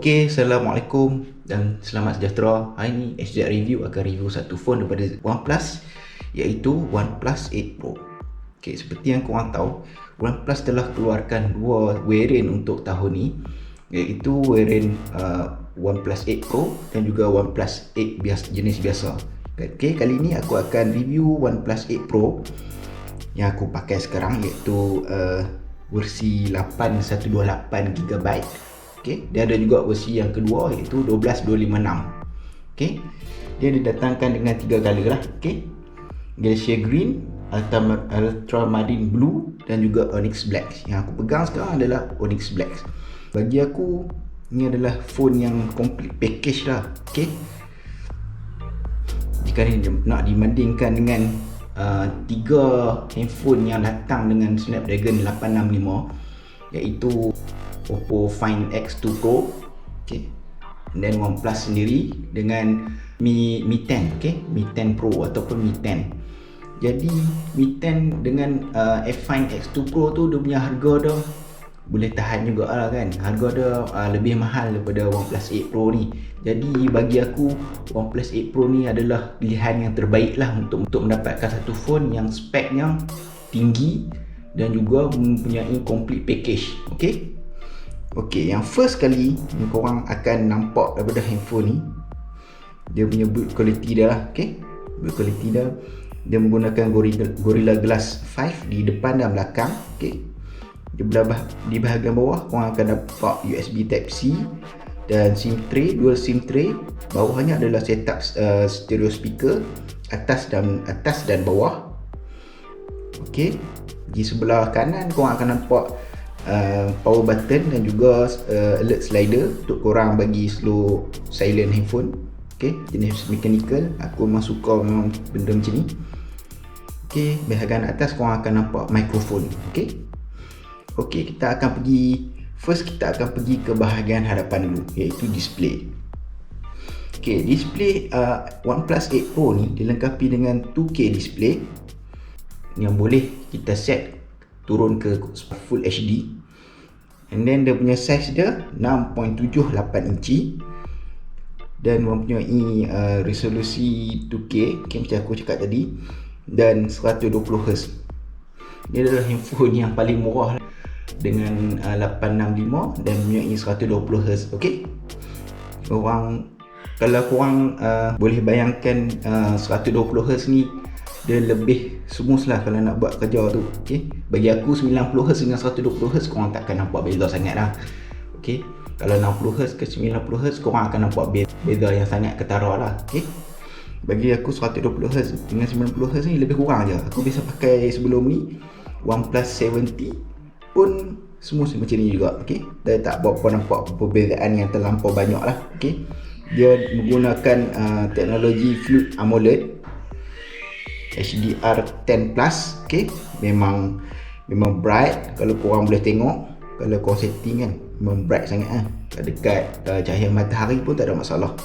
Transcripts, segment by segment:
Okey, Assalamualaikum dan selamat sejahtera. Hari ni SJ Review akan review satu phone daripada OnePlus, iaitu OnePlus 8 Pro. Okey, seperti yang korang tahu, OnePlus telah keluarkan dua variant untuk tahun ni, iaitu variant OnePlus 8 Pro dan juga OnePlus 8 jenis biasa. Okey, kali ni aku akan review OnePlus 8 Pro yang aku pakai sekarang, iaitu versi 8128GB. Okay. Dia ada juga versi yang kedua, iaitu 12256. Okay. Dia didatangkan dengan 3 color lah. Okay. Glacier Green, Ultramarine Blue dan juga Onyx Black. Yang aku pegang sekarang adalah Onyx Black. Bagi aku, ini adalah phone yang complete package lah. Okay. Jika nak dibandingkan dengan 3 handphone yang datang dengan Snapdragon 865, iaitu Oppo Find X2 Pro, okay, dan OnePlus sendiri dengan Mi 10, okay, Mi 10 Pro ataupun Mi 10. Jadi Mi 10 dengan Find X2 Pro tu dia punya harga dah boleh tahan juga lah kan. Harga dia lebih mahal daripada OnePlus 8 Pro ni. Jadi bagi aku OnePlus 8 Pro ni adalah pilihan yang terbaik lah untuk mendapatkan satu phone yang speknya tinggi dan juga mempunyai complete package. Okay. Okey, yang first kali yang korang akan nampak daripada handphone ni, dia punya build quality dia lah. Okay, build quality dia menggunakan Gorilla Glass 5 di depan dan belakang. Okay, di bahagian bawah korang akan dapat USB Type-C dan SIM tray, dual SIM tray. Bawahnya adalah setup stereo speaker atas dan bawah. Okey, di sebelah kanan korang akan nampak power button dan juga alert slider untuk korang bagi slow silent handphone. Okay, jenis mechanical. Aku memang suka memang benda macam ni. Okay, bahagian atas korang akan nampak mikrofon. Okay, kita akan pergi ke bahagian hadapan dulu, iaitu display. Okay, display OnePlus 8 Pro ni dilengkapi dengan 2K display yang boleh kita set turun ke Full HD, and then dia punya size dia 6.78 inci dan mempunyai resolusi 2K, okay, macam aku cakap tadi, dan 120Hz. Dia adalah handphone yang paling murah dengan 865 dan mempunyai 120Hz. Okay, kalau korang boleh bayangkan 120Hz ni dia lebih smooth lah kalau nak buat kerja tu. Okay, bagi aku 90Hz dengan 120Hz korang takkan nampak beza sangat lah. Okay, kalau 60Hz ke 90Hz korang akan nampak beza yang sangat ketara lah. Okay, bagi aku 120Hz dengan 90Hz ni lebih kurang je. Aku biasa pakai sebelum ni OnePlus 70 pun smooth macam ni juga. Okay, dia tak berapa nampak perbezaan yang terlampau banyak lah. Okay, dia menggunakan teknologi Fluid AMOLED HDR10+. Okay, memang bright. Kalau korang boleh tengok, kalau korang setting kan, memang bright sangat lah. Dekat cahaya matahari pun tak ada masalah,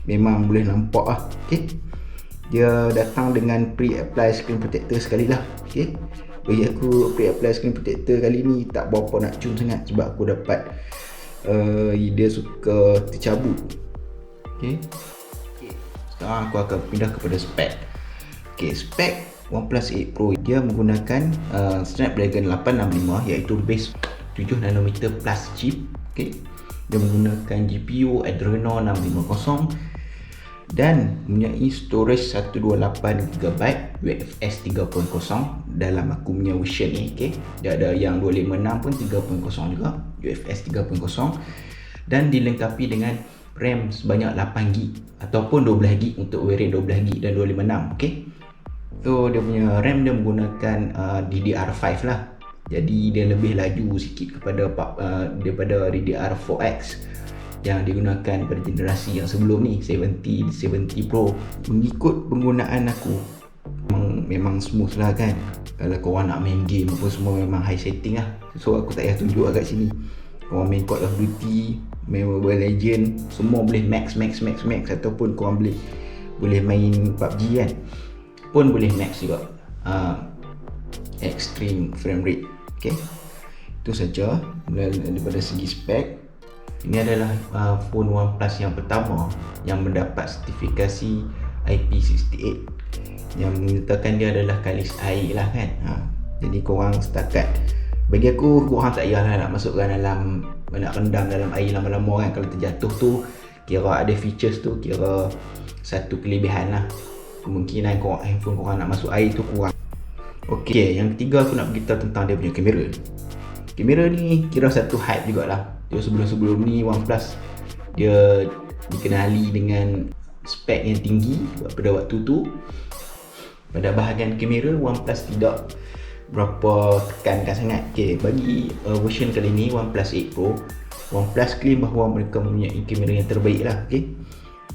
memang boleh nampak lah. Okay, dia datang dengan pre-apply screen protector sekali lah. Okay, bagi aku pre-apply screen protector kali ni tak berapa nak cun sangat, sebab aku dapat dia suka tercabut. Okay, sekarang aku akan pindah kepada spek. Okay, spek OnePlus 8 Pro dia menggunakan Snapdragon 865, iaitu base 7nm plus chip. Okay, dia menggunakan GPU Adreno 650 dan mempunyai storage 128GB UFS 3.0 dalam aku punya version ni. Okay, dia ada yang 256 pun 3.0 juga, UFS 3.0, dan dilengkapi dengan RAM sebanyak 8GB ataupun 12GB untuk variant 12GB dan 256. Okay, so dia punya RAM dia menggunakan DDR5 lah. Jadi dia lebih laju sikit daripada DDR4X yang digunakan pada generasi yang sebelum ni, 70 Pro. Mengikut penggunaan aku memang smooth lah kan. Kalau korang nak main game apa semua memang high setting lah. So aku tak payah tunjuk kat sini. Korang main Call of Duty, main Mobile Legend, semua boleh max ataupun korang boleh main PUBG kan, pun boleh max juga, extreme frame rate. Okay, itu saja daripada segi spek. Ini adalah phone OnePlus yang pertama yang mendapat sertifikasi IP68 yang menyatakan dia adalah kalis air lah kan. Jadi korang setakat, bagi aku korang tak payahlah nak masukkan dalam, nak rendam dalam air lama-lama kan. Kalau terjatuh tu kira ada features tu, kira satu kelebihan lah. Kemungkinan handphone korang nak masuk air tu kurang. Okey, yang ketiga aku nak beritahu tentang dia punya kamera. Kamera ni kira satu hype jugalah. Dia sebelum-sebelum ni OnePlus dia dikenali dengan spek yang tinggi pada waktu tu. Pada bahagian kamera, OnePlus tidak berapa tekankan sangat. Okey, bagi version kali ni OnePlus 8 Pro, OnePlus claim bahawa mereka mempunyai kamera yang terbaik lah. Okey,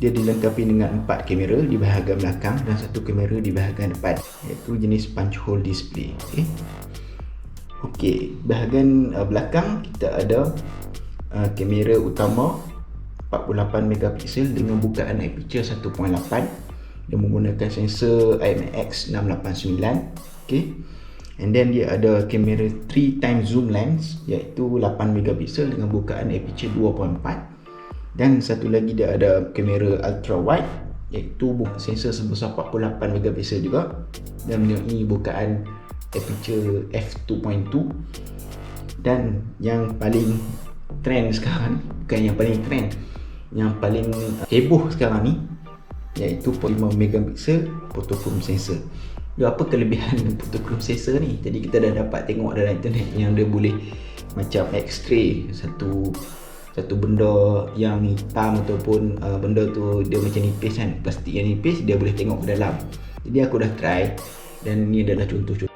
dia dilengkapi dengan 4 kamera di bahagian belakang dan 1 kamera di bahagian depan, iaitu jenis punch hole display. Okey, bahagian belakang kita ada kamera utama 48 megapiksel dengan bukaan aperture 1.8 dan menggunakan sensor IMX689. Okey, and then dia ada kamera 3x zoom lens iaitu 8 megapiksel dengan bukaan aperture 2.4, dan satu lagi dia ada kamera ultra wide iaitu sensor sebesar 48 megapiksel juga dan mempunyai bukaan aperture f2.2. dan yang paling trend sekarang, bukan yang paling trend, yang paling heboh sekarang ni iaitu 5 megapiksel photochrome sensor. Dia apa kelebihan photochrome sensor ni? Jadi kita dah dapat tengok dalam internet yang dia boleh macam x-ray satu benda yang hitam ataupun benda tu dia macam nipis kan, plastik yang nipis, dia boleh tengok ke dalam. Jadi aku dah try dan ni adalah contoh-contoh.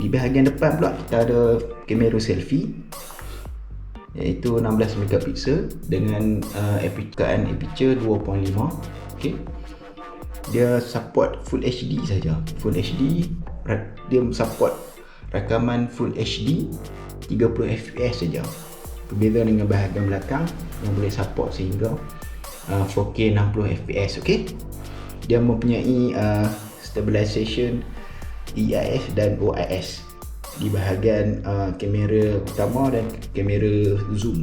Di bahagian depan pula kita ada kamera selfie iaitu 16 megapiksel dengan aperture 2.5. Okey, dia support Full HD saja. Full HD, dia support rakaman Full HD 30 fps saja. Berbeza dengan bahagian belakang yang boleh support sehingga 4K 60 fps. Okey, dia mempunyai stabilization EIS dan OIS di bahagian kamera utama dan kamera zoom.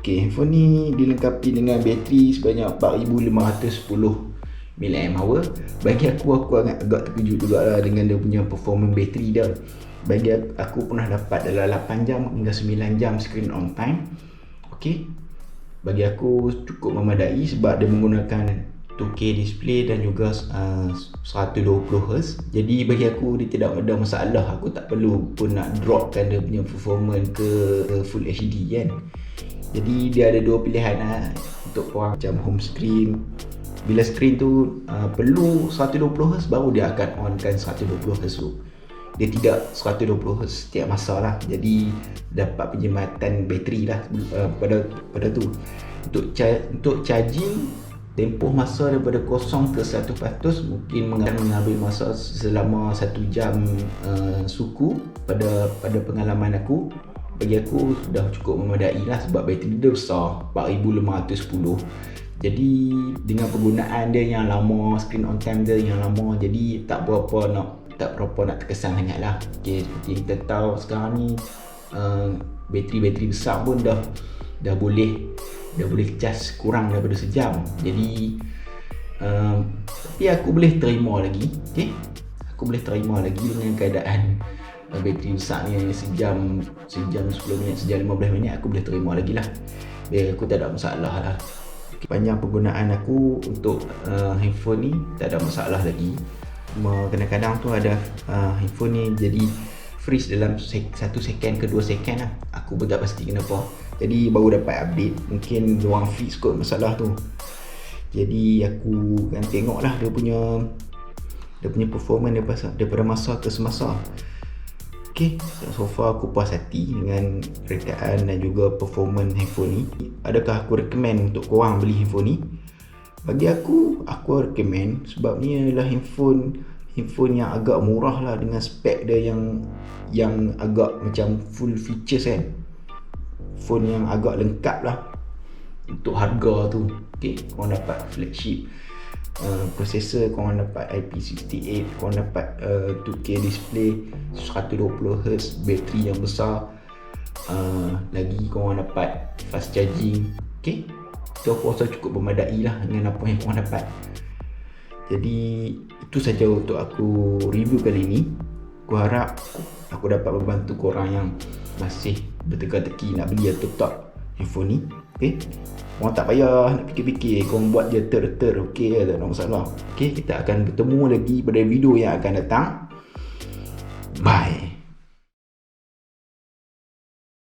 Okey, handphone ni dilengkapi dengan bateri sebanyak 4510 mAh. Bagi aku agak terkejut jugalah dengan dia punya performance bateri dia. Bagi aku pernah dapat dalam 8 jam hingga 9 jam screen on time. Okey, bagi aku cukup memadai sebab dia menggunakan 2K display dan juga 120Hz. Jadi bagi aku dia tidak ada masalah. Aku tak perlu pun nak dropkan dia punya performance ke Full HD kan. Jadi dia ada dua pilihan untuk korang, macam home screen. Bila screen tu perlu 120Hz baru dia akan onkan 120Hz tu. Dia tidak 120Hz setiap masa lah. Jadi dapat penjimatan bateri lah pada tu. Untuk charging, tempoh masa daripada 0 ke 100% mungkin mengambil masa selama 1 jam suku pada pengalaman aku. Bagi aku sudah cukup memadai lah sebab bateri dia besar 4510. Jadi dengan penggunaan dia yang lama, screen on time dia yang lama, jadi tak berapa nak terkesan sangat lah. Okay, seperti kita tahu sekarang ni bateri besar pun dah boleh cas kurang daripada sejam. Jadi tapi aku boleh terima lagi. Okay, aku boleh terima lagi dengan keadaan bateri besar ni sejam 10 minit, sejam 15 minit aku boleh terima lagi lah. Aku tak ada masalah lah. Okay, panjang penggunaan aku untuk handphone ni tak ada masalah lagi. Cuma kadang-kadang tu ada handphone ni jadi freeze dalam 1 second ke 2 second lah. Aku pun tak pasti kenapa. Jadi baru dapat update, mungkin diorang fix kot masalah tu. Jadi aku akan tengok lah dia punya performance daripada masa ke semasa. Okay, so far aku puas hati dengan rekaan dan juga performance handphone ni. Adakah aku recommend untuk korang beli handphone ni? Bagi aku recommend sebab ni adalah handphone handphone yang agak murah lah, dengan spek dia yang agak macam full features kan. Phone yang agak lengkap lah untuk harga tu. Okay, korang dapat flagship processor, korang dapat IP68, korang dapat 2K display, 120Hz, bateri yang besar, lagi korang dapat fast charging. Okay, itu aku rasa cukup memadai lah dengan apa yang korang dapat. Jadi itu saja untuk aku review kali ini. Aku harap aku dapat membantu korang yang masih berteka-teki nak beli atau tak handphone ni. Okay, korang tak payah nak fikir-fikir, korang buat je ter. Okay, tak ada masalah. Okay, kita akan bertemu lagi pada video yang akan datang. Bye.